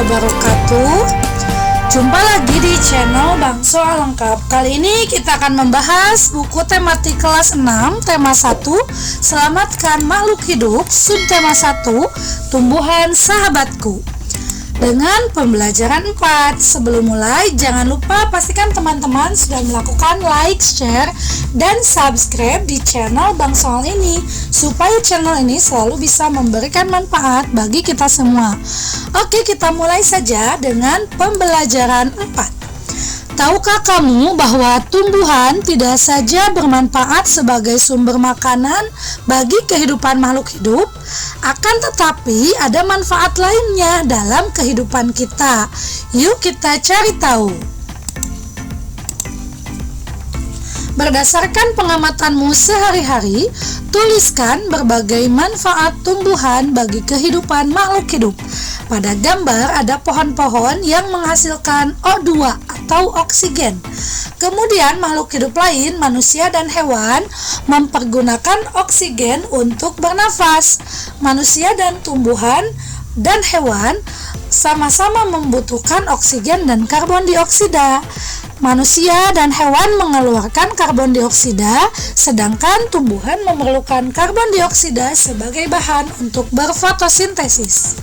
wabarakatuh. Jumpa lagi di channel Bang Soal Lengkap. Kali ini kita akan membahas buku tematik kelas 6 tema 1 Selamatkan Makhluk Hidup, subtema 1 Tumbuhan Sahabatku, dengan pembelajaran 4. Sebelum mulai, jangan lupa pastikan teman-teman sudah melakukan like, share, dan subscribe di channel Bang Soal ini, supaya channel ini selalu bisa memberikan manfaat bagi kita semua. Oke, kita mulai saja dengan pembelajaran 4. Tahukah kamu bahwa tumbuhan tidak saja bermanfaat sebagai sumber makanan bagi kehidupan makhluk hidup, akan tetapi ada manfaat lainnya dalam kehidupan kita. Yuk kita cari tahu. Berdasarkan pengamatanmu sehari-hari, tuliskan berbagai manfaat tumbuhan bagi kehidupan makhluk hidup. Pada gambar ada pohon-pohon yang menghasilkan O2 atau oksigen. Kemudian makhluk hidup lain, manusia dan hewan, mempergunakan oksigen untuk bernafas. Manusia dan tumbuhan dan hewan sama-sama membutuhkan oksigen dan karbon dioksida. Manusia dan hewan mengeluarkan karbon dioksida, sedangkan tumbuhan memerlukan karbon dioksida sebagai bahan untuk berfotosintesis.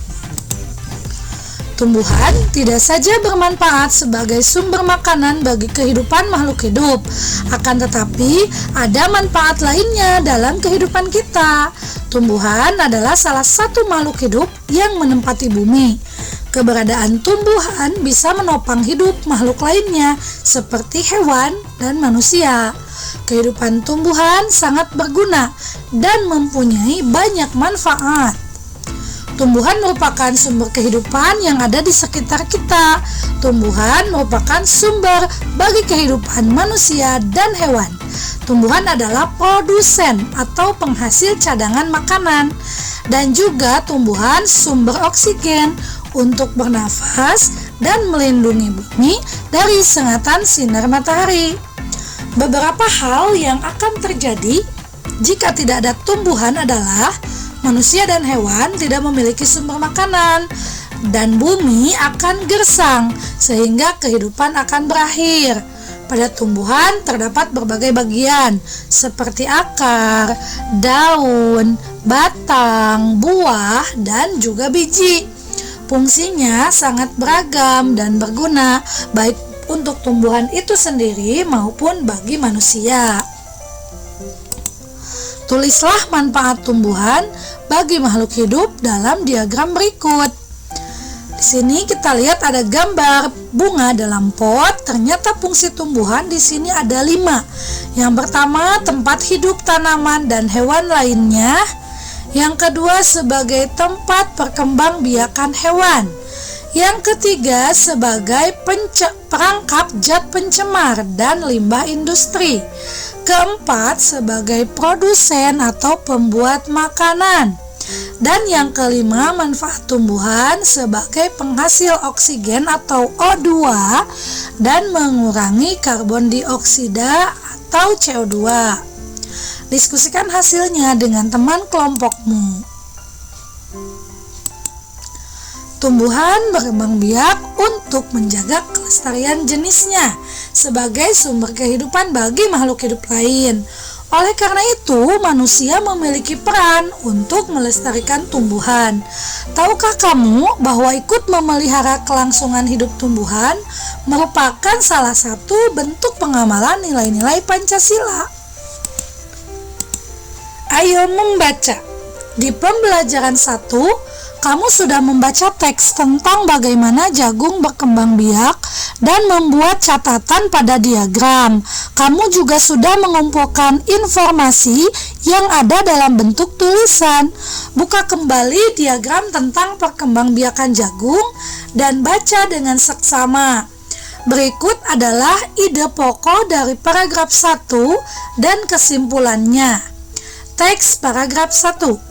Tumbuhan tidak saja bermanfaat sebagai sumber makanan bagi kehidupan makhluk hidup, akan tetapi ada manfaat lainnya dalam kehidupan kita. Tumbuhan adalah salah satu makhluk hidup yang menempati bumi. Keberadaan tumbuhan bisa menopang hidup makhluk lainnya seperti hewan dan manusia. Kehidupan tumbuhan sangat berguna dan mempunyai banyak manfaat. Tumbuhan merupakan sumber kehidupan yang ada di sekitar kita. Tumbuhan merupakan sumber bagi kehidupan manusia dan hewan. Tumbuhan adalah produsen atau penghasil cadangan makanan, dan juga tumbuhan sumber oksigen untuk bernafas dan melindungi bumi dari sengatan sinar matahari. Beberapa hal yang akan terjadi jika tidak ada tumbuhan adalah manusia dan hewan tidak memiliki sumber makanan, dan bumi akan gersang sehingga kehidupan akan berakhir. Pada tumbuhan terdapat berbagai bagian seperti akar, daun, batang, buah, dan juga biji. Fungsinya sangat beragam dan berguna baik untuk tumbuhan itu sendiri maupun bagi manusia. Tulislah manfaat tumbuhan bagi makhluk hidup dalam diagram berikut. Di sini kita lihat ada gambar bunga dalam pot. Ternyata fungsi tumbuhan di sini ada 5. Yang pertama, tempat hidup tanaman dan hewan lainnya. Yang kedua, sebagai tempat perkembangbiakan hewan. Yang ketiga, sebagai perangkap zat pencemar dan limbah industri. Keempat, sebagai produsen atau pembuat makanan. Dan yang kelima, manfaat tumbuhan sebagai penghasil oksigen atau O2 dan mengurangi karbon dioksida atau CO2. Diskusikan hasilnya dengan teman kelompokmu. Tumbuhan berkembang biak untuk menjaga kelestarian jenisnya sebagai sumber kehidupan bagi makhluk hidup lain. Oleh karena itu, manusia memiliki peran untuk melestarikan tumbuhan. Tahukah kamu bahwa ikut memelihara kelangsungan hidup tumbuhan merupakan salah satu bentuk pengamalan nilai-nilai Pancasila? Ayo membaca. Di pembelajaran 1, kamu sudah membaca teks tentang bagaimana jagung berkembang biak dan membuat catatan pada diagram. Kamu juga sudah mengumpulkan informasi yang ada dalam bentuk tulisan. Buka kembali diagram tentang perkembangbiakan jagung dan baca dengan seksama. Berikut adalah ide pokok dari paragraf 1 dan kesimpulannya. Teks paragraf 1.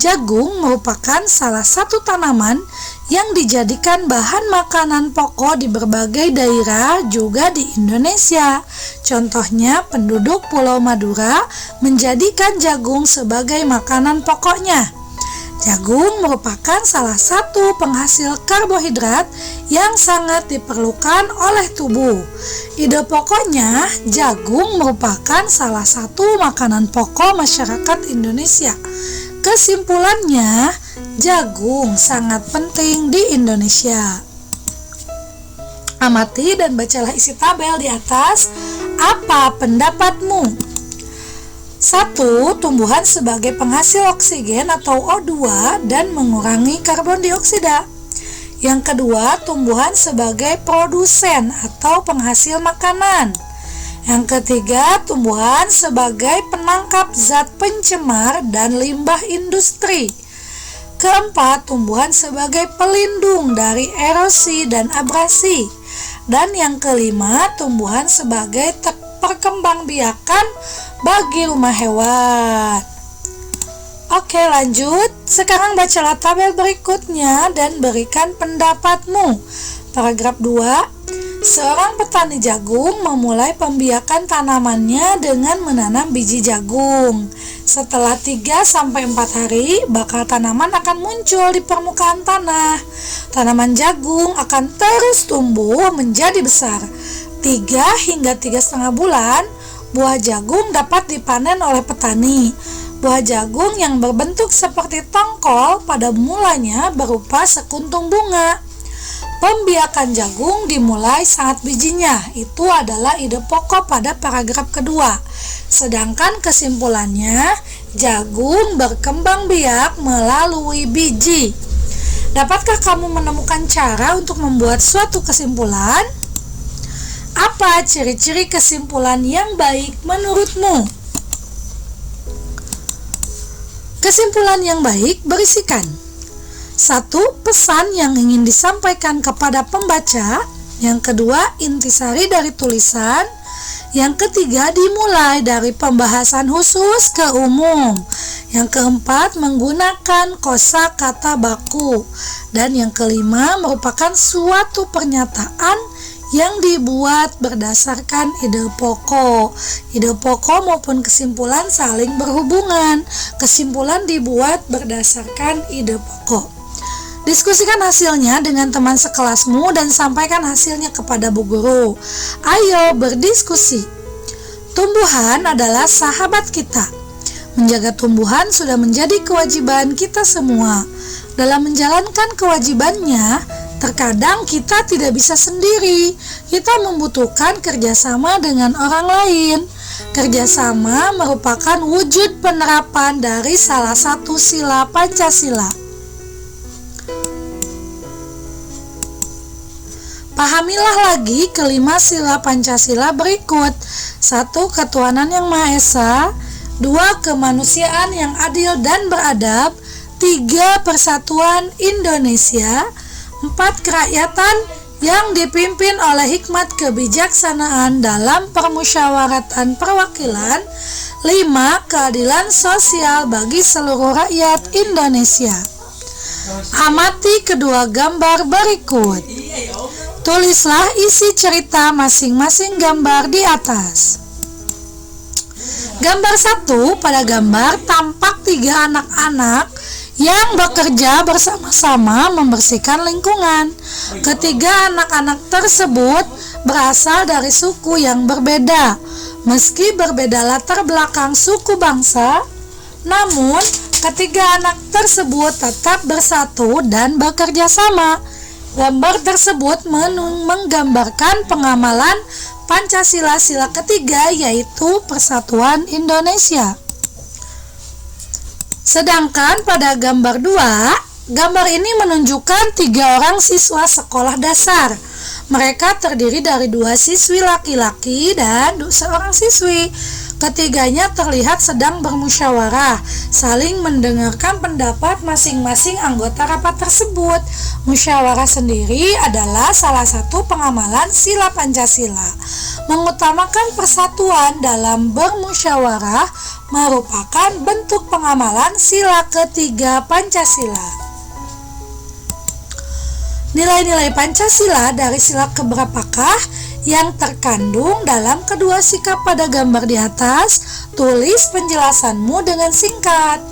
Jagung merupakan salah satu tanaman yang dijadikan bahan makanan pokok di berbagai daerah juga di Indonesia. Contohnya, penduduk Pulau Madura menjadikan jagung sebagai makanan pokoknya. Jagung merupakan salah satu penghasil karbohidrat yang sangat diperlukan oleh tubuh. Ide pokoknya, jagung merupakan salah satu makanan pokok masyarakat Indonesia. Kesimpulannya, jagung sangat penting di Indonesia. Amati dan bacalah isi tabel di atas. Apa pendapatmu? 1. Tumbuhan sebagai penghasil oksigen atau O2 dan mengurangi karbon dioksida. Yang kedua, tumbuhan sebagai produsen atau penghasil makanan. Yang ketiga, tumbuhan sebagai penangkap zat pencemar dan limbah industri. Keempat, tumbuhan sebagai pelindung dari erosi dan abrasi. Dan yang kelima, tumbuhan sebagai perkembangbiakan bagi rumah hewan. Oke, lanjut. Sekarang bacalah tabel berikutnya dan berikan pendapatmu. Paragraf 2. Seorang petani jagung memulai pembiakan tanamannya dengan menanam biji jagung. Setelah 3-4 hari, bakal tanaman akan muncul di permukaan tanah. Tanaman jagung akan terus tumbuh menjadi besar. 3 hingga 3,5 bulan, buah jagung dapat dipanen oleh petani. Buah jagung yang berbentuk seperti tongkol pada mulanya berupa sekuntum bunga. Pembiakan jagung dimulai saat bijinya. Itu adalah ide pokok pada paragraf kedua. Sedangkan kesimpulannya, jagung berkembang biak melalui biji. Dapatkah kamu menemukan cara untuk membuat suatu kesimpulan? Apa ciri-ciri kesimpulan yang baik menurutmu? Kesimpulan yang baik berisikan: 1. Pesan yang ingin disampaikan kepada pembaca. Yang kedua, intisari dari tulisan. Yang ketiga, dimulai dari pembahasan khusus ke umum. Yang keempat, menggunakan kosakata baku. Dan yang kelima, merupakan suatu pernyataan yang dibuat berdasarkan ide pokok. Ide pokok maupun kesimpulan saling berhubungan. Kesimpulan dibuat berdasarkan ide pokok. Diskusikan hasilnya dengan teman sekelasmu dan sampaikan hasilnya kepada bu guru. Ayo berdiskusi. Tumbuhan adalah sahabat kita. Menjaga tumbuhan sudah menjadi kewajiban kita semua. Dalam menjalankan kewajibannya, terkadang kita tidak bisa sendiri. Kita membutuhkan kerjasama dengan orang lain. Kerjasama merupakan wujud penerapan dari salah satu sila Pancasila. Pahamilah lagi kelima sila Pancasila berikut. 1. Ketuhanan yang Maha Esa. 2. Kemanusiaan yang adil dan beradab. 3. Persatuan Indonesia. 4. Kerakyatan yang dipimpin oleh hikmat kebijaksanaan dalam permusyawaratan perwakilan. 5. Keadilan sosial bagi seluruh rakyat Indonesia. Amati kedua gambar berikut. Tulislah isi cerita masing-masing gambar di atas. Gambar 1, pada gambar tampak 3 anak-anak yang bekerja bersama-sama membersihkan lingkungan. Ketiga anak-anak tersebut berasal dari suku yang berbeda. Meski berbeda latar belakang suku bangsa, namun ketiga anak tersebut tetap bersatu dan bekerja sama. Gambar tersebut menggambarkan pengamalan Pancasila sila ketiga, yaitu Persatuan Indonesia. Sedangkan pada gambar 2, gambar ini menunjukkan 3 orang siswa sekolah dasar. Mereka terdiri dari 2 siswi laki-laki dan 1 siswi. Ketiganya terlihat sedang bermusyawarah, saling mendengarkan pendapat masing-masing anggota rapat tersebut. Musyawarah sendiri adalah salah satu pengamalan sila Pancasila. Mengutamakan persatuan dalam bermusyawarah merupakan bentuk pengamalan sila ketiga Pancasila. Nilai-nilai Pancasila dari sila keberapakah yang terkandung dalam kedua sikap pada gambar di atas? Tulis penjelasanmu dengan singkat.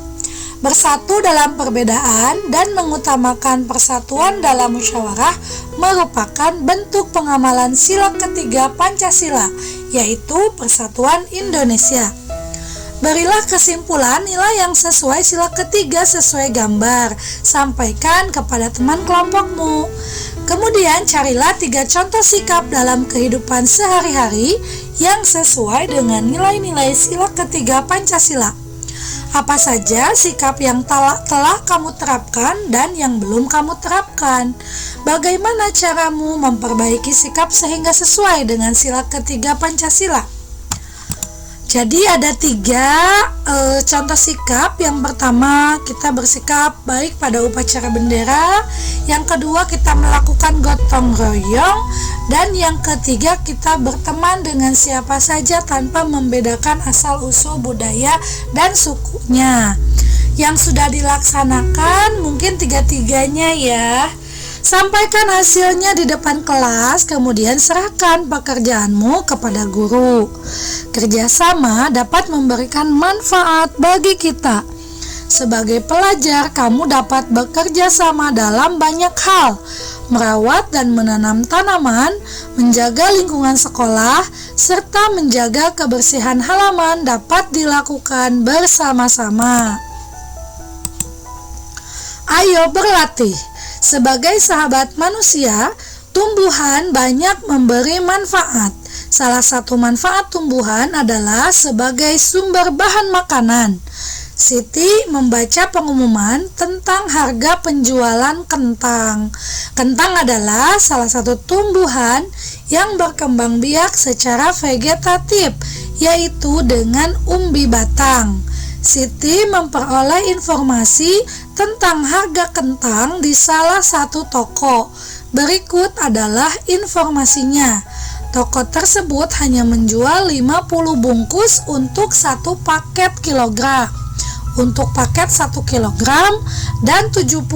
Bersatu dalam perbedaan dan mengutamakan persatuan dalam musyawarah merupakan bentuk pengamalan sila ketiga Pancasila, yaitu Persatuan Indonesia. Berilah kesimpulan nilai yang sesuai sila ketiga sesuai gambar. Sampaikan kepada teman kelompokmu. Kemudian carilah 3 contoh sikap dalam kehidupan sehari-hari yang sesuai dengan nilai-nilai sila ketiga Pancasila. Apa saja sikap yang telah kamu terapkan dan yang belum kamu terapkan? Bagaimana caramu memperbaiki sikap sehingga sesuai dengan sila ketiga Pancasila? Jadi ada 3 contoh sikap. Yang pertama, kita bersikap baik pada upacara bendera. Yang kedua, kita melakukan gotong royong. Dan yang ketiga, kita berteman dengan siapa saja tanpa membedakan asal-usul budaya dan sukunya. Yang sudah dilaksanakan mungkin 3-tiganya ya. Sampaikan hasilnya di depan kelas, kemudian serahkan pekerjaanmu kepada guru. Kerjasama dapat memberikan manfaat bagi kita. Sebagai pelajar, kamu dapat bekerja sama dalam banyak hal. Merawat dan menanam tanaman, menjaga lingkungan sekolah, serta menjaga kebersihan halaman dapat dilakukan bersama-sama. Ayo berlatih. Sebagai sahabat manusia, tumbuhan banyak memberi manfaat. Salah satu manfaat tumbuhan adalah sebagai sumber bahan makanan. Siti membaca pengumuman tentang harga penjualan kentang. Kentang adalah salah satu tumbuhan yang berkembang biak secara vegetatif, yaitu dengan umbi batang. Siti memperoleh informasi tentang harga kentang di salah satu toko. Berikut adalah informasinya. Toko tersebut hanya menjual 50 bungkus untuk 1 paket kilogram. Untuk paket 1 kilogram dan 75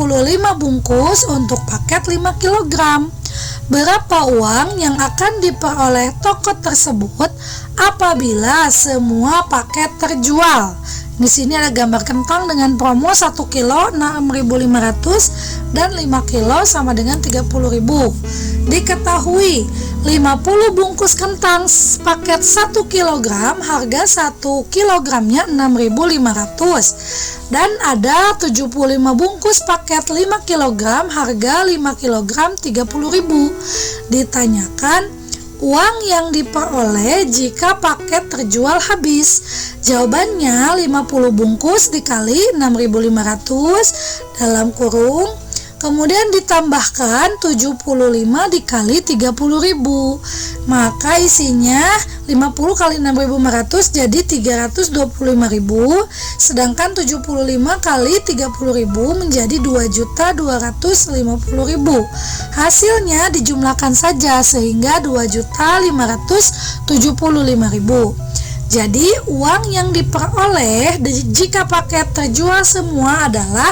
bungkus untuk paket 5 kilogram. Berapa uang yang akan diperoleh toko tersebut apabila semua paket terjual? Di sini ada gambar kentang dengan promo 1 kilo 6.500 dan 5 kilo sama dengan 30.000. Diketahui 50 bungkus kentang paket 1 kilogram harga 1 kilogramnya 6.500 dan ada 75 bungkus paket 5 kilogram harga 5 kilogram 30.000. Ditanyakan uang yang diperoleh jika paket terjual habis. Jawabannya 50 bungkus dikali 6.500 dalam kurung, kemudian ditambahkan 75 dikali 30.000, maka isinya 50 kali 6.500 jadi 325.000, sedangkan 75 kali 30.000 menjadi 2.250.000. Hasilnya dijumlahkan saja sehingga 2.575.000. Jadi uang yang diperoleh jika paket terjual semua adalah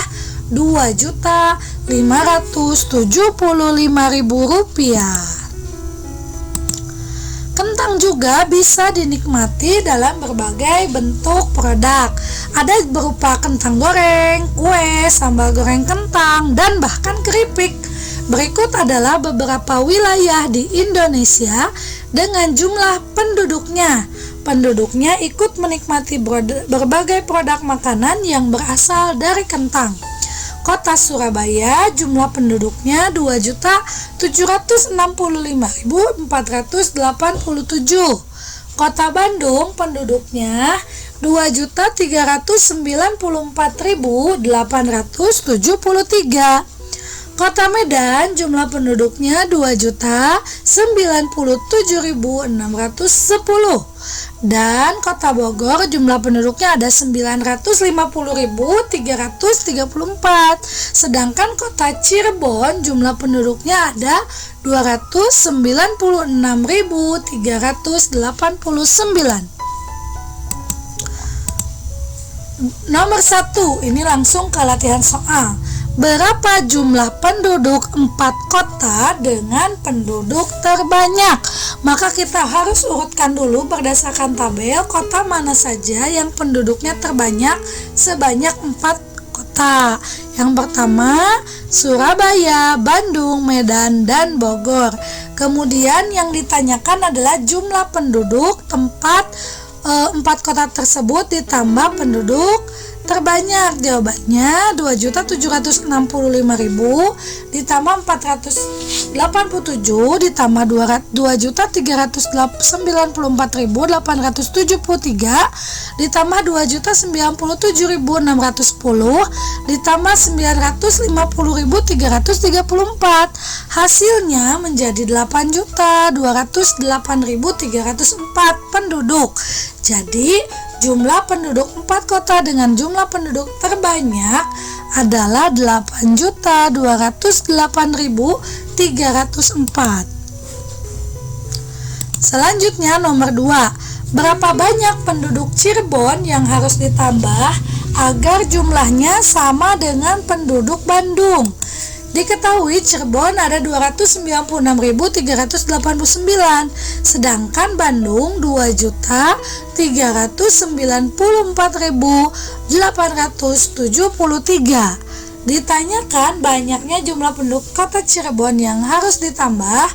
Rp2.575.000. Kentang juga bisa dinikmati dalam berbagai bentuk produk. Ada berupa kentang goreng, kue, sambal goreng kentang, dan bahkan keripik. Berikut adalah beberapa wilayah di Indonesia dengan jumlah penduduknya. Penduduknya ikut menikmati berbagai produk makanan yang berasal dari kentang. Kota Surabaya jumlah penduduknya 2.765.487. Kota Bandung penduduknya 2.394.873. Kota Medan jumlah penduduknya 2.097.610. Dan Kota Bogor jumlah penduduknya ada 950.334. Sedangkan Kota Cirebon jumlah penduduknya ada 296.389. Nomor 1, ini langsung ke latihan soal. Berapa jumlah penduduk 4 kota dengan penduduk terbanyak? Maka kita harus urutkan dulu berdasarkan tabel kota mana saja yang penduduknya terbanyak sebanyak 4 kota. Yang pertama Surabaya, Bandung, Medan, dan Bogor. Kemudian yang ditanyakan adalah jumlah penduduk tempat 4 kota tersebut ditambah penduduk terbanyak. Jawabannya 2.765.000 ditambah 487 ditambah 2.394.873 ditambah 2.097.610 ditambah 950.334. Hasilnya menjadi 8.208.304 penduduk. Jadi jumlah penduduk 4 kota dengan jumlah penduduk terbanyak adalah 8.208.304. Selanjutnya nomor 2. Berapa banyak penduduk Cirebon yang harus ditambah agar jumlahnya sama dengan penduduk Bandung? Diketahui Cirebon ada 296.389, sedangkan Bandung 2.394.873. Ditanyakan banyaknya jumlah penduduk kota Cirebon yang harus ditambah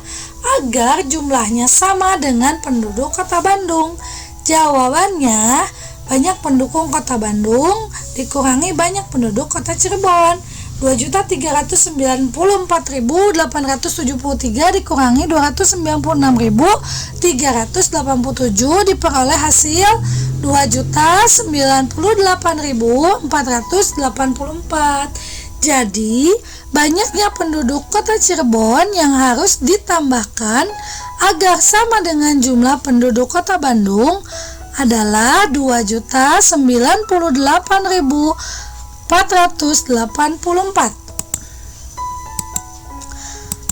agar jumlahnya sama dengan penduduk kota Bandung. Jawabannya, banyak pendukung kota Bandung dikurangi banyak penduduk kota Cirebon. 2.394.873 dikurangi 296.387 diperoleh hasil 2.098.484. Jadi, banyaknya penduduk kota Cirebon yang harus ditambahkan agar sama dengan jumlah penduduk kota Bandung adalah 2.098.484.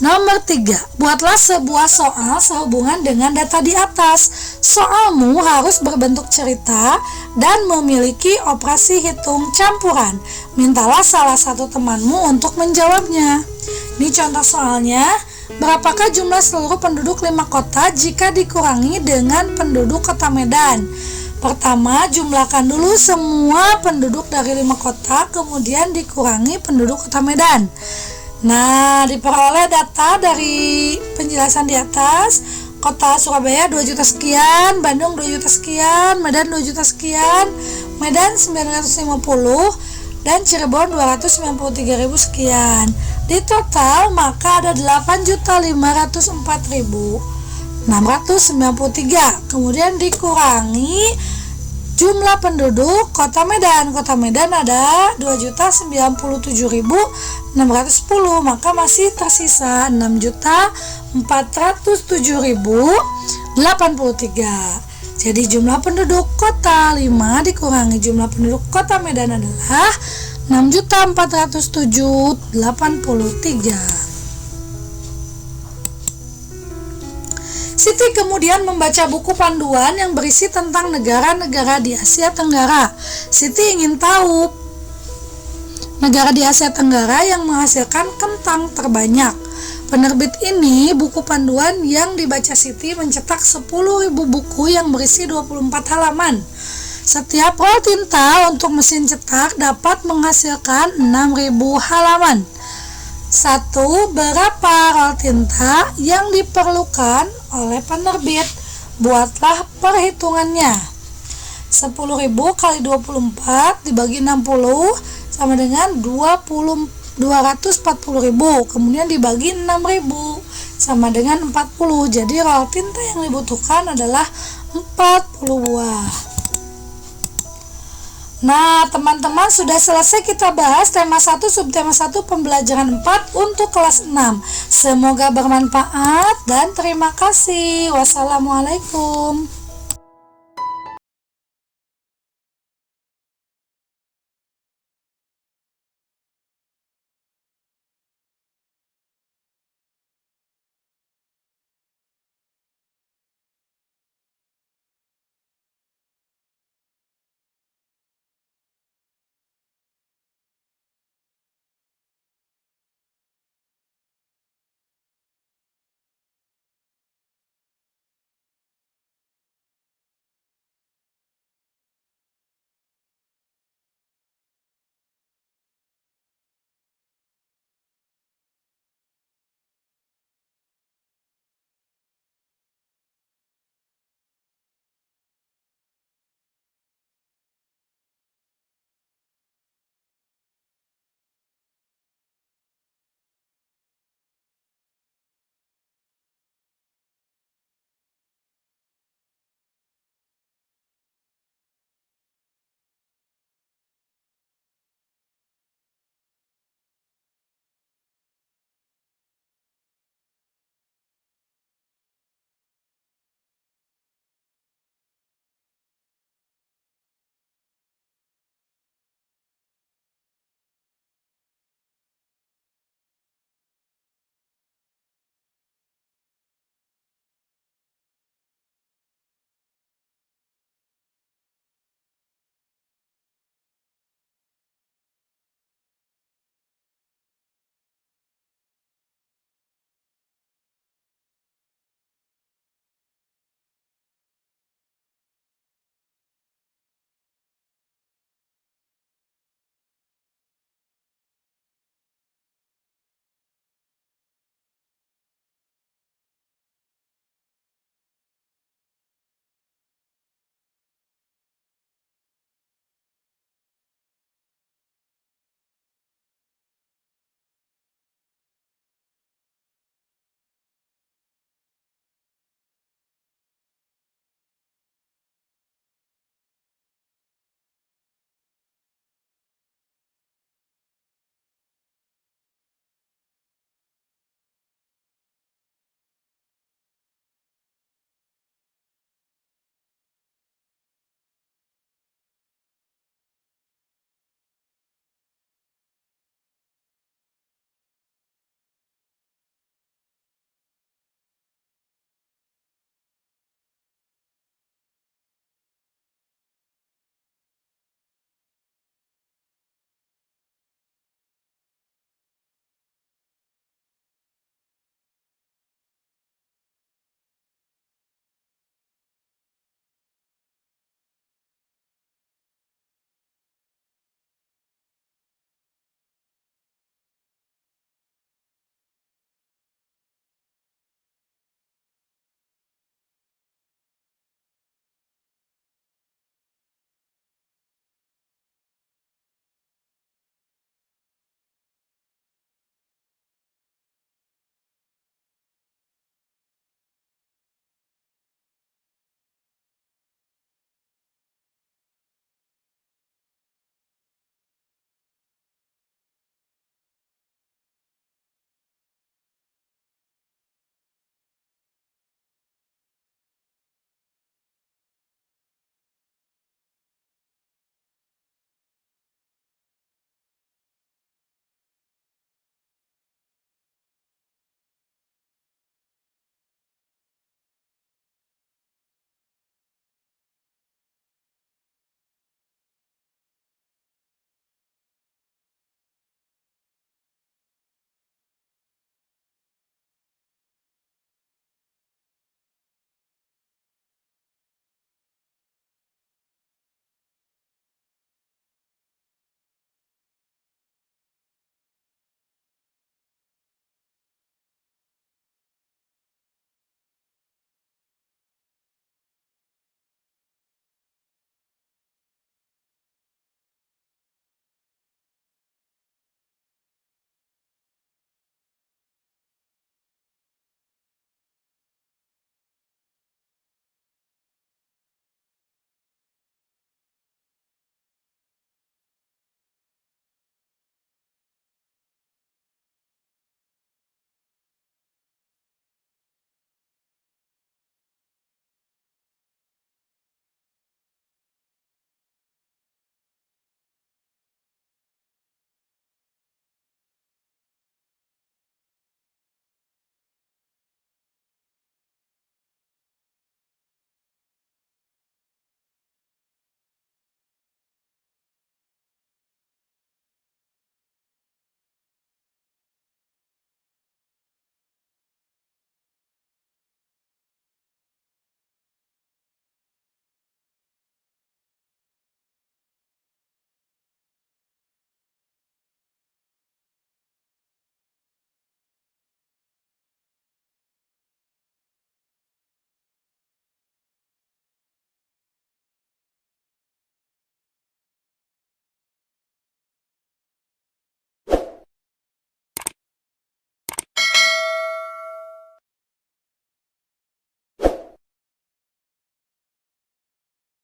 Nomor 3. Buatlah sebuah soal sehubungan dengan data di atas. Soalmu harus berbentuk cerita dan memiliki operasi hitung campuran. Mintalah salah satu temanmu untuk menjawabnya. Ini contoh soalnya. Berapakah jumlah seluruh penduduk 5 kota jika dikurangi dengan penduduk kota Medan? Pertama, jumlahkan dulu semua penduduk dari 5 kota, kemudian dikurangi penduduk kota Medan. Nah, diperoleh data dari penjelasan di atas. Kota Surabaya 2 juta sekian, Bandung 2 juta sekian, Medan 2 juta sekian, Medan 950, dan Cirebon 293.000 sekian. Di total maka ada 8.504.693. Kemudian dikurangi jumlah penduduk kota Medan. Kota Medan ada 2.097.610, maka masih tersisa 6.407.083. Jadi jumlah penduduk kota 5 dikurangi jumlah penduduk kota Medan adalah 6.407.083. Siti kemudian membaca buku panduan yang berisi tentang negara-negara di Asia Tenggara. Siti ingin tahu negara di Asia Tenggara yang menghasilkan kentang terbanyak. Penerbit ini buku panduan yang dibaca Siti mencetak 10.000 buku yang berisi 24 halaman. Setiap roll tinta untuk mesin cetak dapat menghasilkan 6.000 halaman. 1. Berapa roll tinta yang diperlukan oleh penerbit? Buatlah perhitungannya. 10.000 kali 24 dibagi 60 sama dengan 240.000. Kemudian dibagi 6.000 sama dengan 40. Jadi roll tinta yang dibutuhkan adalah 40 buah. Nah, teman-teman, sudah selesai kita bahas tema 1 subtema 1 pembelajaran 4 untuk kelas 6. Semoga bermanfaat dan terima kasih. Wassalamualaikum.